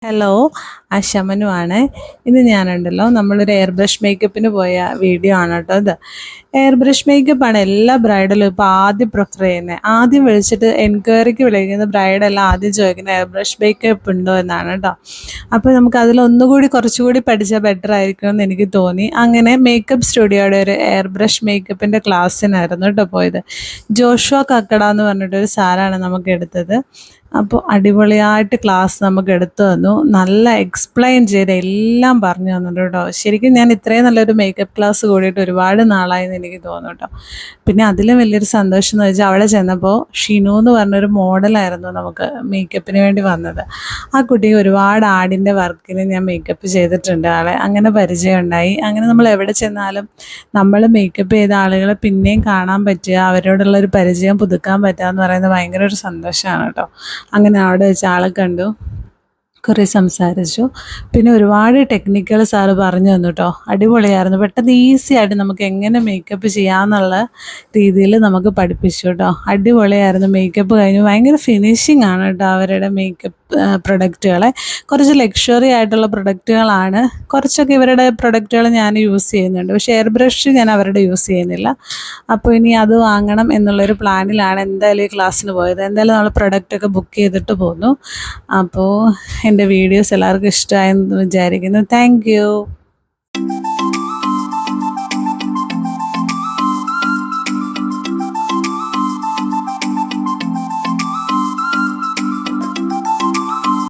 Hello, ആശമനുമാണ്. ഇന്ന് ഞാനുണ്ടല്ലോ നമ്മളൊരു എയർ ബ്രഷ് മേക്കപ്പിന് പോയ വീഡിയോ ആണ് കേട്ടോ ഇത്. എയർ ബ്രഷ് മേക്കപ്പാണ് എല്ലാ ബ്രൈഡലും ഇപ്പോൾ ആദ്യം പ്രിഫർ ചെയ്യുന്നത്. ആദ്യം വിളിച്ചിട്ട് എൻക്വയറിക്ക് വിളിക്കുന്ന ബ്രൈഡെല്ലാം ആദ്യം ചോദിക്കുന്നത് എയർ ബ്രഷ് മേക്കപ്പ് ഉണ്ടോ എന്നാണ് കേട്ടോ. അപ്പോൾ നമുക്ക് അതിലൊന്നുകൂടി കുറച്ചുകൂടി പഠിച്ചാൽ ബെറ്റർ ആയിരിക്കും എന്ന് എനിക്ക് തോന്നി. അങ്ങനെ മേക്കപ്പ് സ്റ്റുഡിയോയുടെ ഒരു എയർ ബ്രഷ് മേക്കപ്പിൻ്റെ ക്ലാസ്സിനായിരുന്നു കേട്ടോ പോയത്. ജോഷുവ കക്കട എന്ന് പറഞ്ഞിട്ടൊരു സാറാണ് നമുക്ക് എടുത്തത്. അപ്പോൾ അടിപൊളിയായിട്ട് ക്ലാസ് നമുക്ക് എടുത്തു തന്നു. നല്ല എക്സ്പ്ലെയിൻ ചെയ്ത് എല്ലാം പറഞ്ഞു തന്നിട്ടുണ്ട് കേട്ടോ. ശരിക്കും ഞാൻ ഇത്രയും നല്ലൊരു മേക്കപ്പ് ക്ലാസ് കൂടിയിട്ട് ഒരുപാട് നാളായെന്ന് എനിക്ക് തോന്നും കേട്ടോ. പിന്നെ അതിലും വലിയൊരു സന്തോഷം എന്ന് വെച്ചാൽ അവിടെ ചെന്നപ്പോൾ ഷിനു എന്ന് പറഞ്ഞൊരു മോഡലായിരുന്നു നമുക്ക് മേക്കപ്പിന് വേണ്ടി വന്നത്. ആ കുട്ടിക്ക് ഒരുപാട് ആടിൻ്റെ വർക്കിന് ഞാൻ മേക്കപ്പ് ചെയ്തിട്ടുണ്ട് ആളെ. അങ്ങനെ പരിചയമുണ്ടായി. അങ്ങനെ നമ്മൾ എവിടെ ചെന്നാലും നമ്മൾ മേക്കപ്പ് ചെയ്ത ആളുകളെ പിന്നെയും കാണാൻ പറ്റുക, അവരോടുള്ളൊരു പരിചയം പുതുക്കാൻ പറ്റുക എന്ന് പറയുന്നത് ഭയങ്കര ഒരു സന്തോഷമാണ് കേട്ടോ. അങ്ങനെ അവിടെ വെച്ച് ആളെ കണ്ടു, കുറേ സംസാരിച്ചു. പിന്നെ ഒരുപാട് ടെക്നിക്കുകൾ സാറ് പറഞ്ഞു തന്നു കേട്ടോ. അടിപൊളിയായിരുന്നു. പെട്ടെന്ന് ഈസി ആയിട്ട് നമുക്ക് എങ്ങനെ മേക്കപ്പ് ചെയ്യാമെന്നുള്ള രീതിയിൽ നമുക്ക് പഠിപ്പിച്ചു കേട്ടോ. അടിപൊളിയായിരുന്നു. മേക്കപ്പ് കഴിഞ്ഞു. ഭയങ്കര ഫിനിഷിംഗ് ആണ് കേട്ടോ അവരുടെ മേക്കപ്പ് പ്രൊഡക്റ്റുകളെ. കുറച്ച് ലക്ഷറി ആയിട്ടുള്ള പ്രൊഡക്റ്റുകളാണ്. കുറച്ചൊക്കെ ഇവരുടെ പ്രൊഡക്റ്റുകൾ ഞാൻ യൂസ് ചെയ്യുന്നുണ്ട്, പക്ഷേ എയർ ബ്രഷ് ഞാൻ അവരുടെ യൂസ് ചെയ്യുന്നില്ല. അപ്പോൾ ഇനി അത് വാങ്ങണം എന്നുള്ളൊരു പ്ലാനിലാണ് എന്തായാലും ഈ ക്ലാസ്സിന് പോയത്. എന്തായാലും നമ്മൾ പ്രൊഡക്റ്റൊക്കെ ബുക്ക് ചെയ്തിട്ട് പോന്നു. അപ്പോൾ എൻ്റെ വീഡിയോസ് എല്ലാവർക്കും ഇഷ്ടമായെന്ന് വിചാരിക്കുന്നു. Thank you.